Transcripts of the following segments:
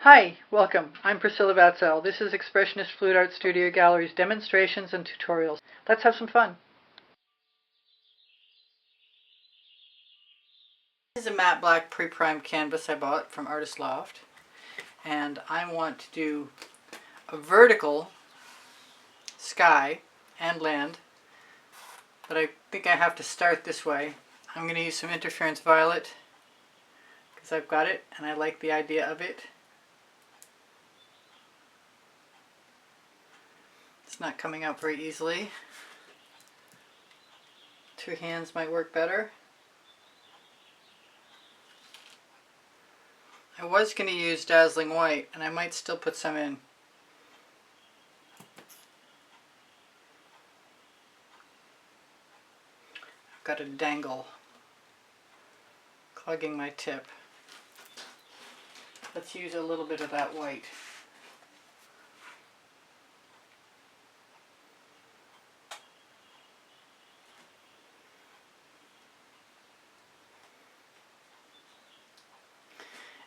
Hi, welcome. I'm Priscilla Batzell. This is Expressionist Fluid Art Studio Gallery's demonstrations and tutorials. Let's have some fun. This is a matte black pre-primed canvas I bought from Artist Loft, and I want to do a vertical sky and land, but I think I have to start this way. I'm going to use some interference violet because I've got it and I like the idea of it. It's not coming out very easily. Two hands might work better. I was going to use dazzling white, and I might still put some in. I've got a dangle clogging my tip. Let's use a little bit of that white.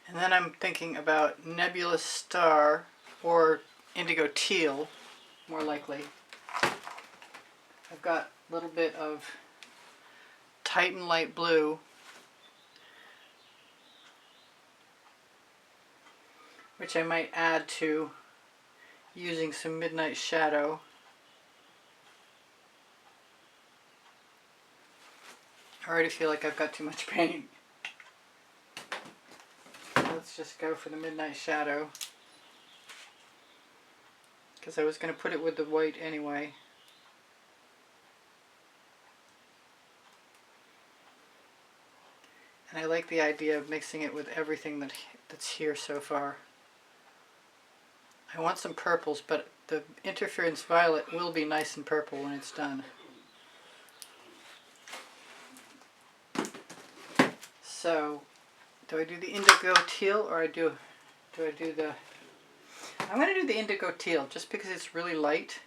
And then I'm thinking about nebulous star or indigo teal, more likely. I've got a little bit of Titan light blue, which I might add to using some midnight shadow. I already feel like I've got too much paint. Let's just go for the midnight shadow, because I was going to put it with the white anyway. And I like the idea of mixing it with everything that's here so far. I want some purples, but the interference violet will be nice and purple when it's done. So, do I do the indigo teal or do I do the... I'm going to do the indigo teal just because it's really light.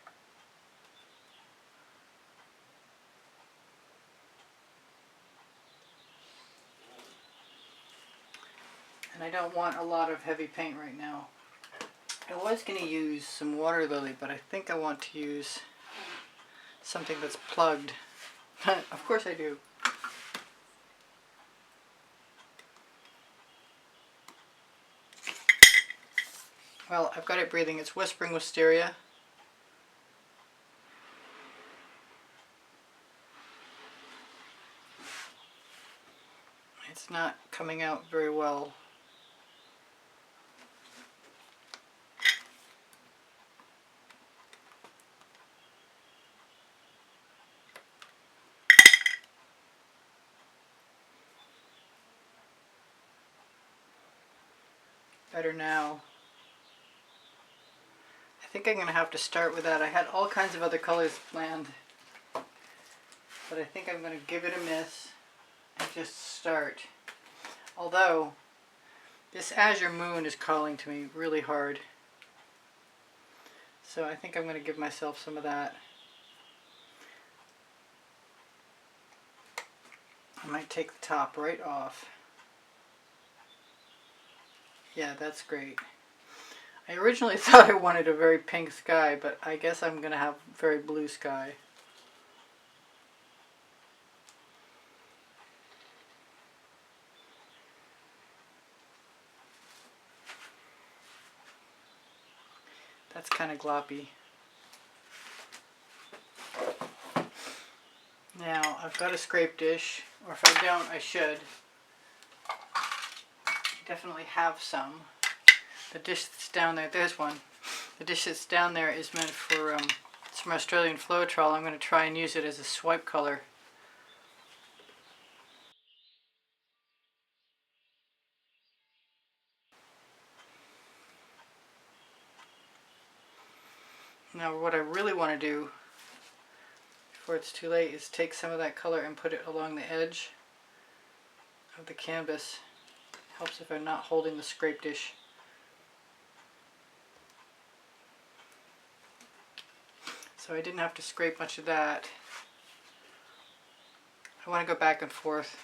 And I don't want a lot of heavy paint right now. I was going to use some water lily, but I think I want to use something that's plugged. Of course I do. Well, I've got it breathing. It's Whispering Wisteria. It's not coming out very well. Better now. I think I'm going to have to start with that. I had all kinds of other colors planned, but I think I'm going to give it a miss and just start. Although, this azure moon is calling to me really hard. So I think I'm going to give myself some of that. I might take the top right off. Yeah, that's great. I originally thought I wanted a very pink sky, but I guess I'm going to have very blue sky. That's kind of gloppy. Now, I've got a scrape dish, or if I don't, I should. I definitely have some. The dish that's down there, there's one. The dish that's down there is meant for some Australian Floetrol. I'm going to try and use it as a swipe color. Now what I really want to do before it's too late is take some of that color and put it along the edge of the canvas. Helps if I'm not holding the scrape dish. So I didn't have to scrape much of that. I want to go back and forth.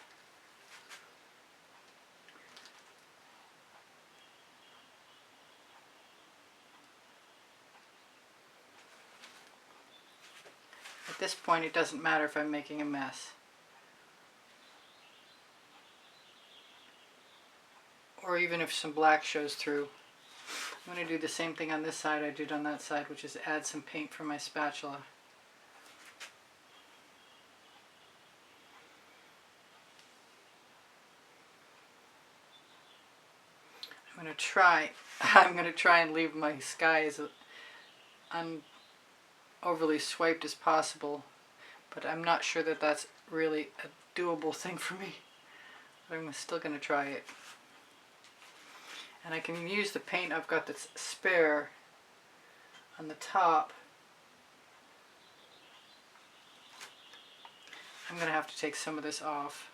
this point it doesn't matter if I'm making a mess. Or even if some black shows through. I'm going to do the same thing on this side I did on that side, which is add some paint from my spatula. I'm going to try and leave my sky as overly swiped as possible, but I'm not sure that that's really a doable thing for me. But I'm still going to try it. And I can use the paint I've got that's spare on the top. I'm going to have to take some of this off.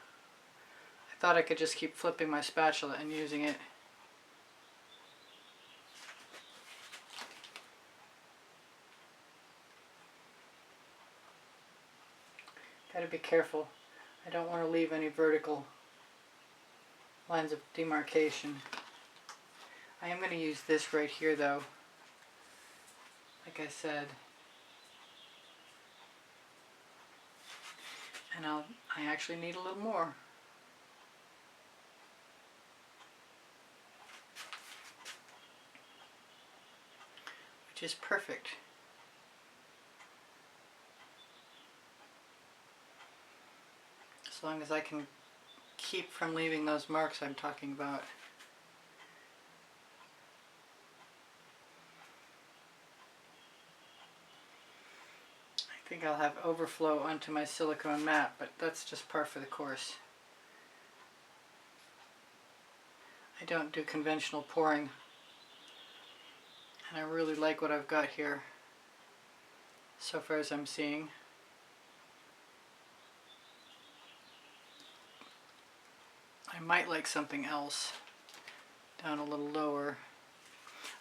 I thought I could just keep flipping my spatula and using it. Gotta be careful. I don't want to leave any vertical lines of demarcation. I am going to use this right here though, like I said. And I actually need a little more. Which is perfect. As long as I can keep from leaving those marks I'm talking about. I think I'll have overflow onto my silicone mat, but that's just par for the course. I don't do conventional pouring, and I really like what I've got here so far as I'm seeing. I might like something else down a little lower.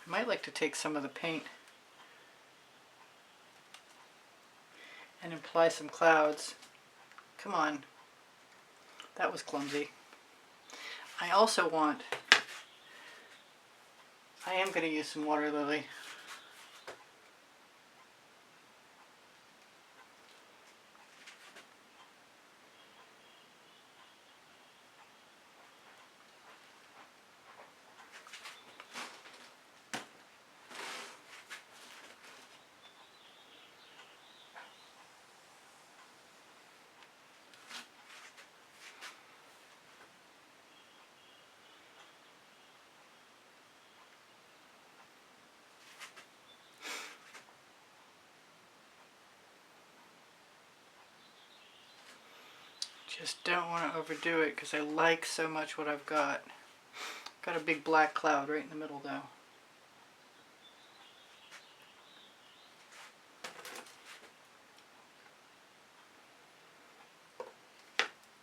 I might like to take some of the paint and apply some clouds. Come on, that was clumsy. I also want, I am going to use some water lily. Just don't want to overdo it because I like so much what I've got. Got a big black cloud right in the middle though.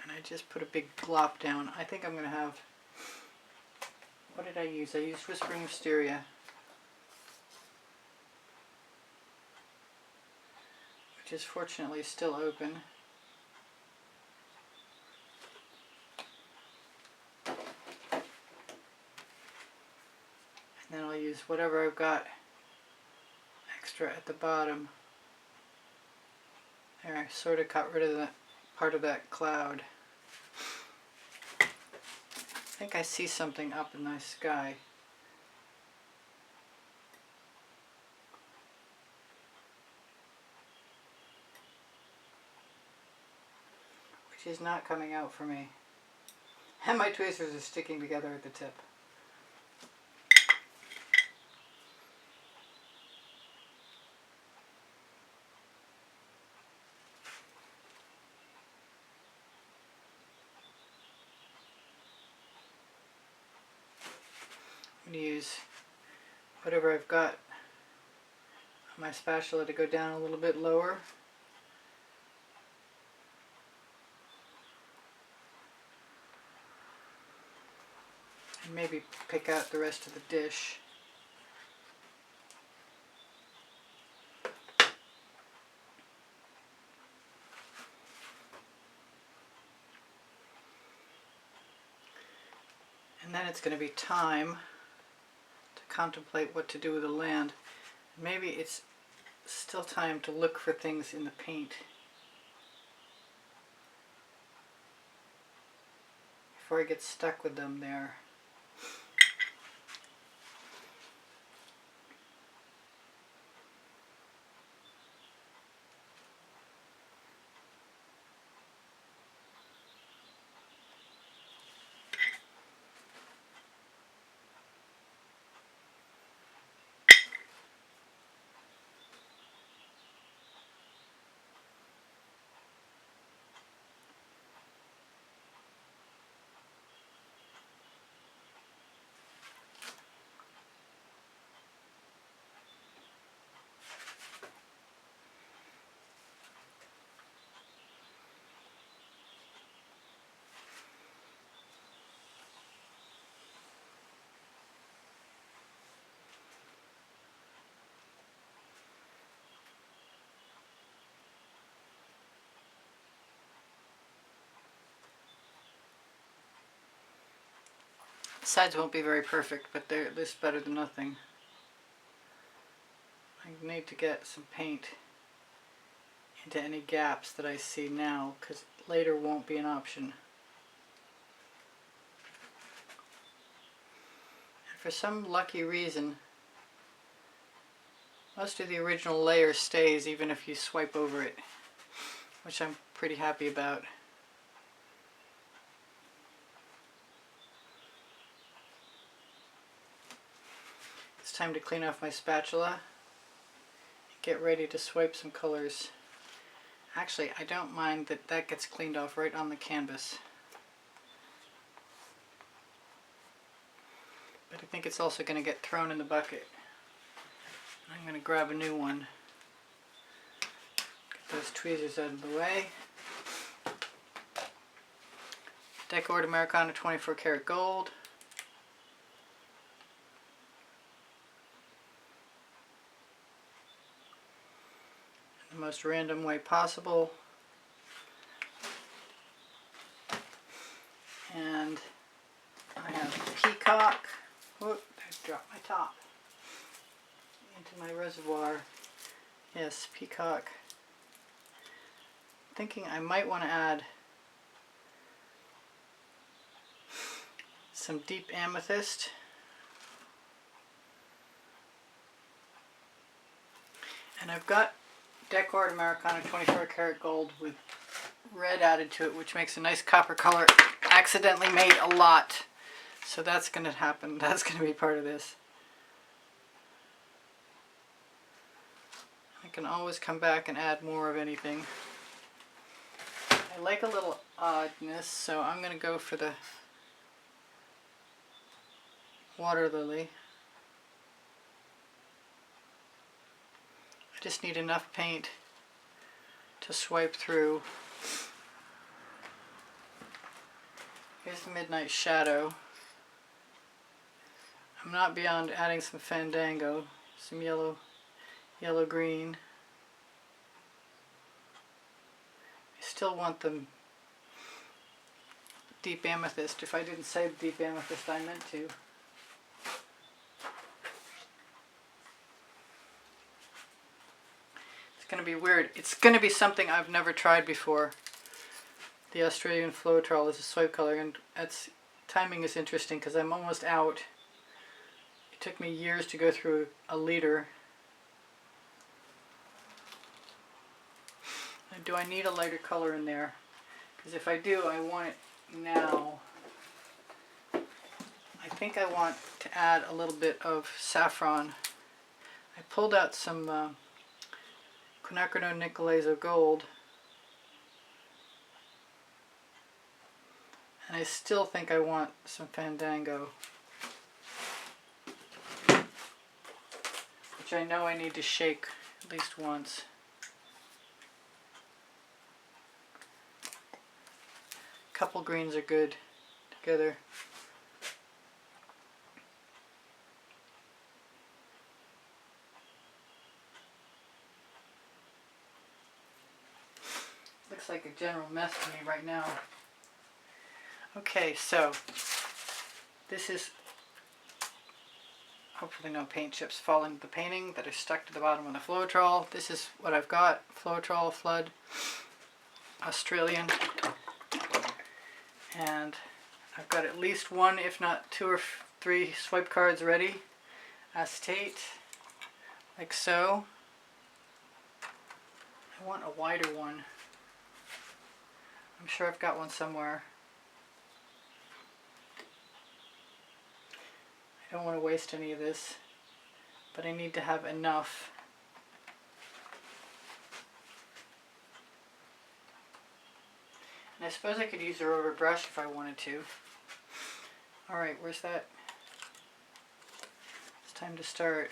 And I just put a big glop down. I think I'm going to have, what did I use? I used Whispering Wisteria, which is fortunately still open. And then I'll use whatever I've got extra at the bottom. There, I sort of got rid of that part of that cloud. I think I see something up in the sky. Which is not coming out for me. And my tweezers are sticking together at the tip. I'm going to use whatever I've got on my spatula to go down a little bit lower. And maybe pick out the rest of the dish. And then it's going to be time to contemplate what to do with the land. Maybe it's still time to look for things in the paint before I get stuck with them there. The sides won't be very perfect, but they're at least better than nothing. I need to get some paint into any gaps that I see now, because later won't be an option. And for some lucky reason, most of the original layer stays even if you swipe over it, which I'm pretty happy about. It's time to clean off my spatula and get ready to swipe some colors. Actually, I don't mind that that gets cleaned off right on the canvas. But I think it's also going to get thrown in the bucket. I'm going to grab a new one. Get those tweezers out of the way. Decor Americana 24 karat gold. In the most random way possible. And I have Peacock. Whoop, I dropped my top into my reservoir. Yes, Peacock. Thinking I might want to add some deep amethyst. And I've got Decor Americana 24 karat gold with red added to it, which makes a nice copper color. Accidentally made a lot, so that's going to happen. That's going to be part of this. I can always come back and add more of anything. I like a little oddness, so I'm going to go for the water lily. I just need enough paint to swipe through. Here's the Midnight Shadow. I'm not beyond adding some Fandango, some yellow green. I still want the deep amethyst. If I didn't say deep amethyst, I meant to. It's going to be weird. It's going to be something I've never tried before. The Australian Floetrol is a swipe color, and its timing is interesting because I'm almost out. It took me years to go through a liter. And do I need a lighter color in there? Because if I do, I want it now. I think I want to add a little bit of saffron. I pulled out some Quinacridone Nicolazo Gold. And I still think I want some Fandango, which I know I need to shake at least once. A couple greens are good together. Looks like a general mess to me right now. Okay, so this is Hopefully no paint chips fall into the painting that are stuck to the bottom of the Floetrol. This is what I've got. Floetrol Flood Australian. And I've got at least one, if not 2 or 3 swipe cards ready. Acetate, like so. I want a wider one. I'm sure I've got one somewhere. I don't want to waste any of this, but I need to have enough. And I suppose I could use a rubber brush if I wanted to. Alright, where's that? It's time to start.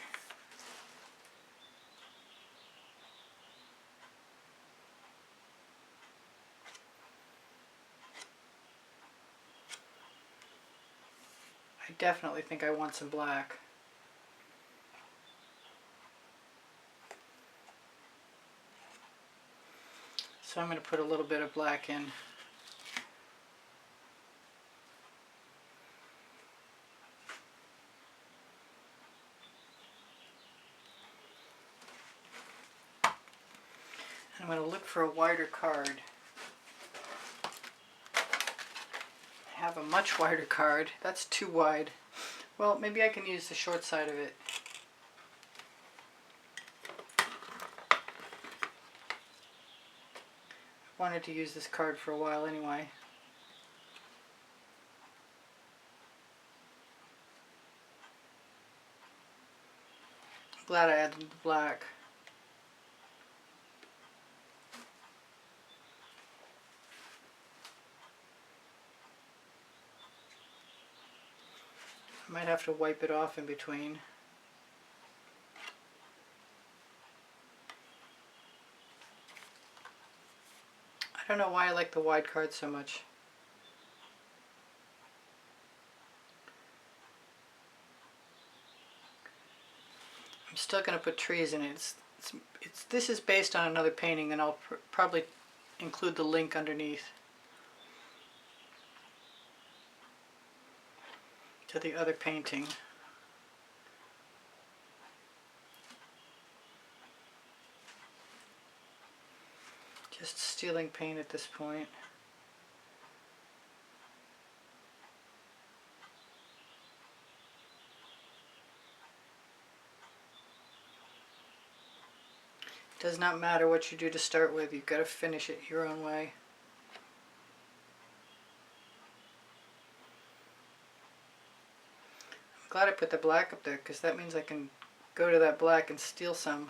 I definitely think I want some black. So I'm going to put a little bit of black in. I'm going to look for a wider card. I have a much wider card. That's too wide. Well, maybe I can use the short side of it. I wanted to use this card for a while anyway. I'm glad I added the black. I might have to wipe it off in between. I don't know why I like the wide card so much. I'm still going to put trees in it. This is based on another painting, and I'll probably include the link underneath to the other painting. Just stealing paint at this point. It does not matter what you do to start with, you've got to finish it your own way. I'm glad I put the black up there, because that means I can go to that black and steal some.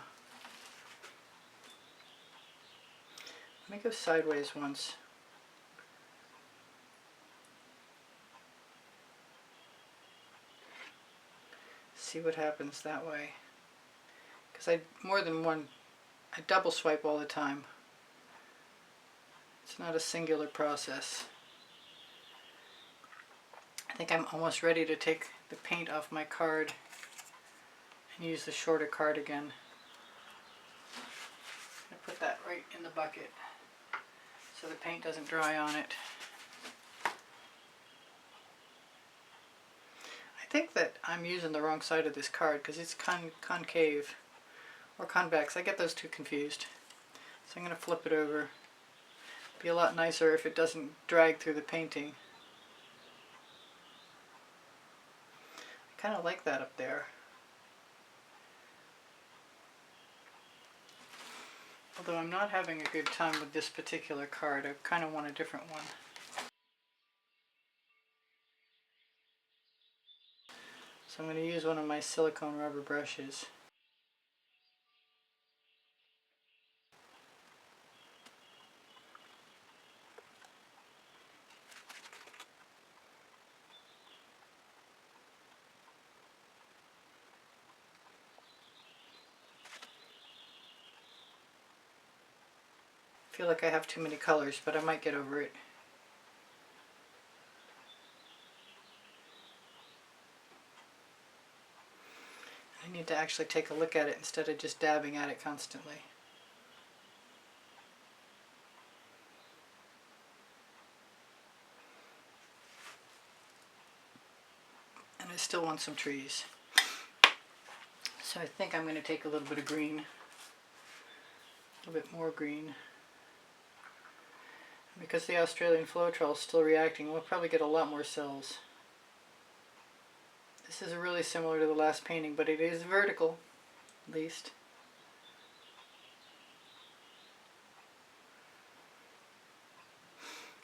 Let me go sideways once. See what happens that way. Because I double swipe all the time. It's not a singular process. I think I'm almost ready to take the paint off my card and use the shorter card again. I'm going to put that right in the bucket so the paint doesn't dry on it. I think that I'm using the wrong side of this card because it's concave or convex. I get those two confused. So I'm going to flip it over. It'd be a lot nicer if it doesn't drag through the painting. I kind of like that up there. Although I'm not having a good time with this particular card, I kind of want a different one. So I'm going to use one of my silicone rubber brushes. I feel like I have too many colors, but I might get over it. I need to actually take a look at it instead of just dabbing at it constantly. And I still want some trees. So I think I'm going to take a little bit of green, a little bit more green. Because the Australian Floetrol is still reacting, we'll probably get a lot more cells. This is really similar to the last painting, but it is vertical, at least.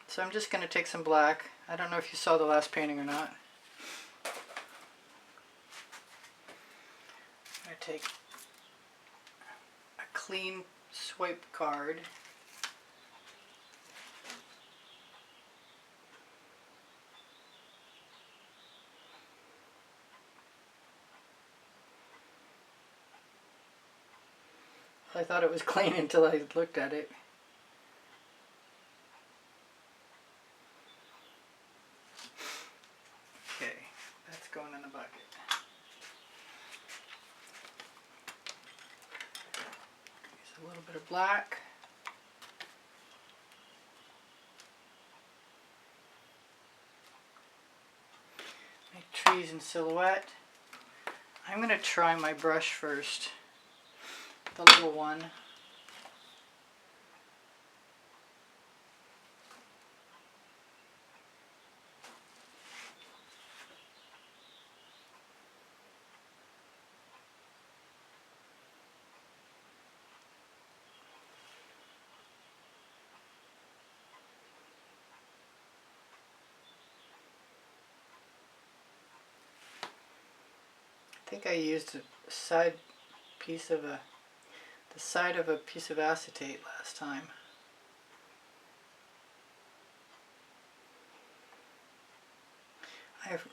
So I'm just going to take some black. I don't know if you saw the last painting or not. I'm going to take a clean swipe card. I thought it was clean until I looked at it. Okay, that's going in the bucket. Use a little bit of black. Make trees in silhouette. I'm going to try my brush first. The little one. I think I used a side piece of the side of a piece of acetate last time.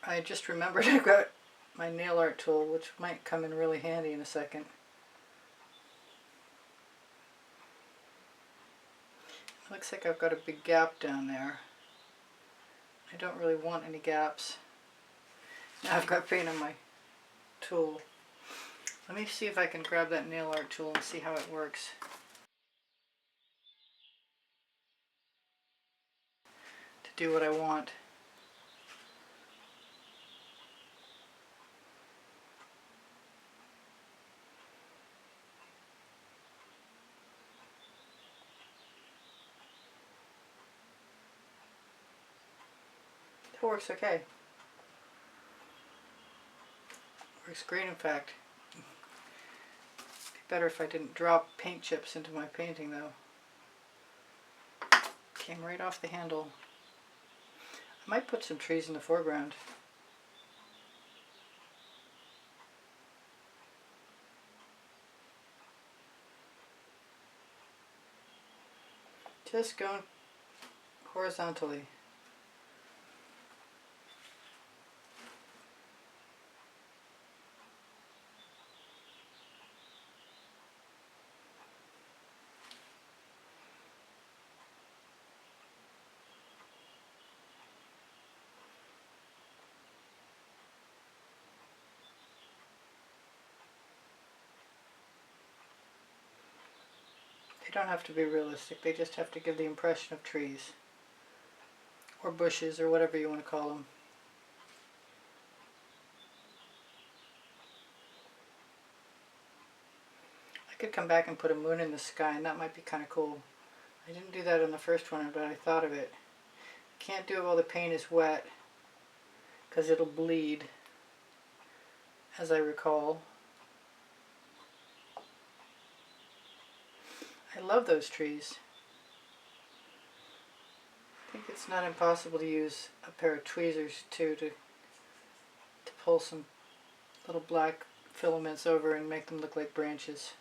I just remembered I got my nail art tool, which might come in really handy in a second. It looks like I've got a big gap down there. I don't really want any gaps. Now I've got paint on my tool. Let me see if I can grab that nail art tool and see how it works. To do what I want. It works okay. Works great, in fact. It'd be better if I didn't drop paint chips into my painting, though. Came right off the handle. I might put some trees in the foreground. Just going horizontally. They don't have to be realistic, they just have to give the impression of trees. Or bushes, or whatever you want to call them. I could come back and put a moon in the sky, and that might be kind of cool. I didn't do that on the first one, but I thought of it. Can't do it while the paint is wet, because it'll bleed, as I recall. I love those trees. I think it's not impossible to use a pair of tweezers too to pull some little black filaments over and make them look like branches.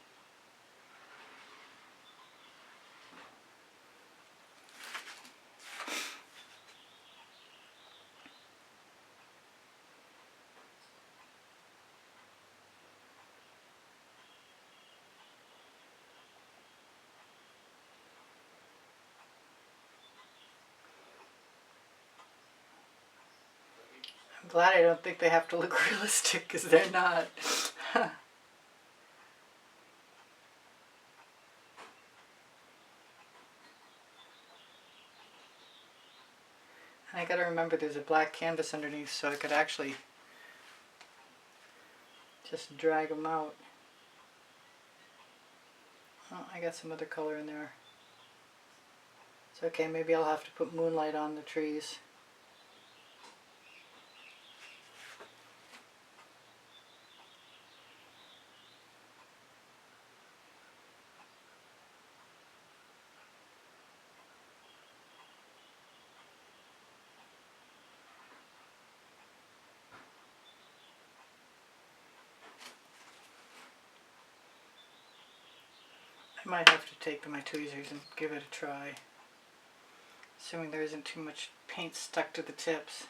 I'm glad I don't think they have to look realistic, because they're not. And I gotta remember there's a black canvas underneath, so I could actually just drag them out. Oh, I got some other color in there. It's okay, maybe I'll have to put moonlight on the trees. I might have to take my tweezers and give it a try, assuming there isn't too much paint stuck to the tips.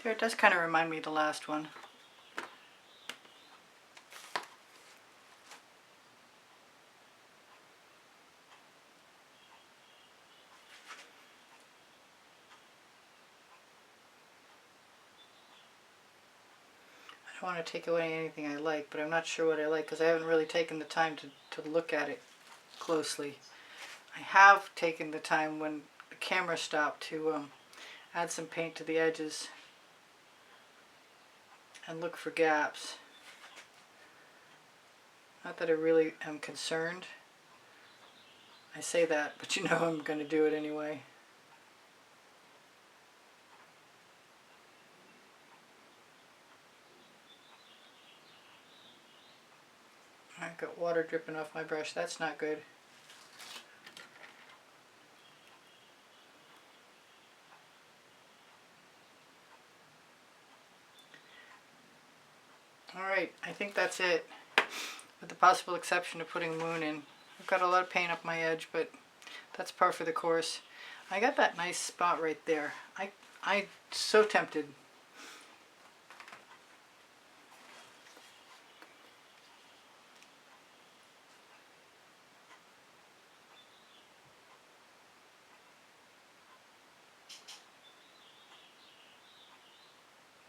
There, it does kind of remind me of the last one. I don't want to take away anything I like, but I'm not sure what I like because I haven't really taken the time to look at it closely. I have taken the time when the camera stopped to add some paint to the edges and look for gaps. Not that I really am concerned. I say that, but you know I'm going to do it anyway. I've got water dripping off my brush. That's not good. Alright, I think that's it, with the possible exception of putting moon in. I've got a lot of paint up my edge, but that's par for the course. I got that nice spot right there. I'm so tempted.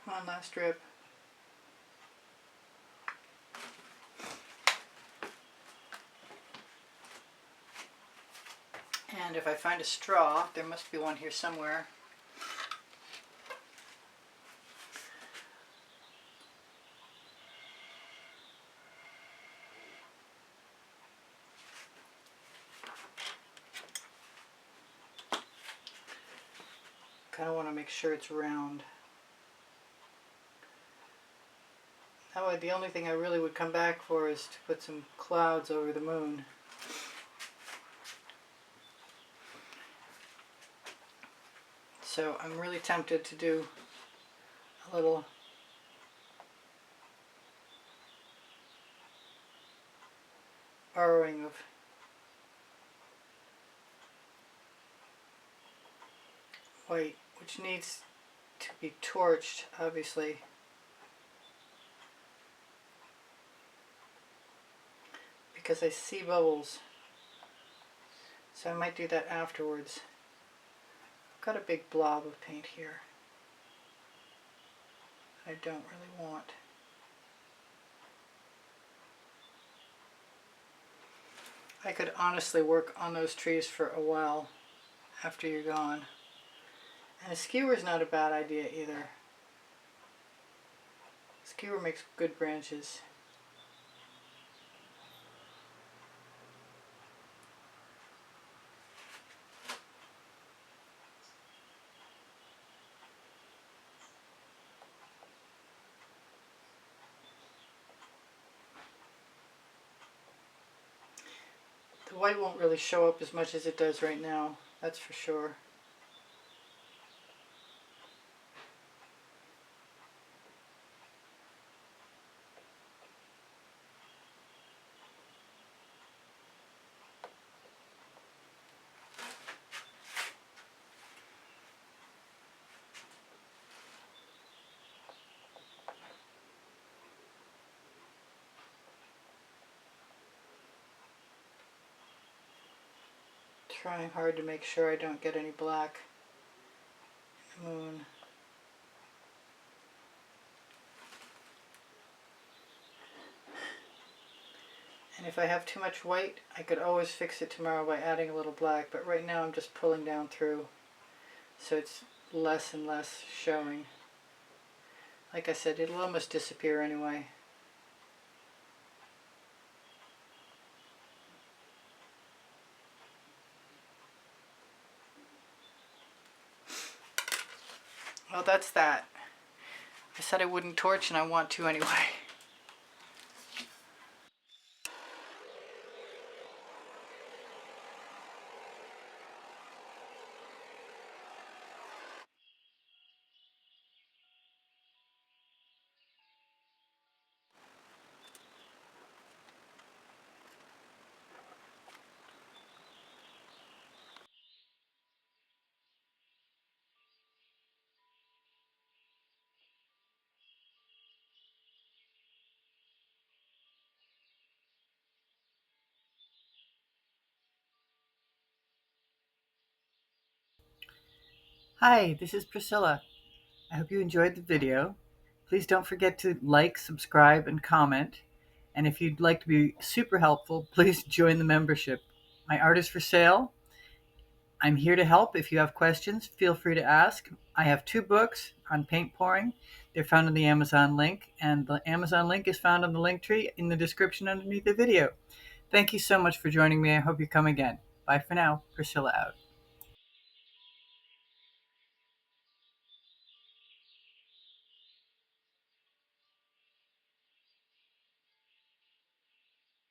Come on, last strip. And if I find a straw, there must be one here somewhere. Kind of want to make sure it's round. That way the only thing I really would come back for is to put some clouds over the moon. So I'm really tempted to do a little borrowing of white, which needs to be torched, obviously. Because I see bubbles. So I might do that afterwards. I've got a big blob of paint here I don't really want. I could honestly work on those trees for a while after you're gone. And a skewer is not a bad idea either. Skewer makes good branches. The white won't really show up as much as it does right now, that's for sure. trying hard to make sure I don't get any black moon. And if I have too much white, I could always fix it tomorrow by adding a little black, but right now I'm just pulling down through so it's less and less showing. Like I said, it'll almost disappear anyway. Well, that's that. I said I wouldn't torch and I want to anyway. Hi, this is Priscilla. I hope you enjoyed the video. Please don't forget to like, subscribe, and comment. And if you'd like to be super helpful, please join the membership. My art is for sale. I'm here to help. If you have questions, feel free to ask. I have 2 books on paint pouring. They're found in the Amazon link, and the Amazon link is found on the link tree in the description underneath the video. Thank you so much for joining me. I hope you come again. Bye for now. Priscilla out.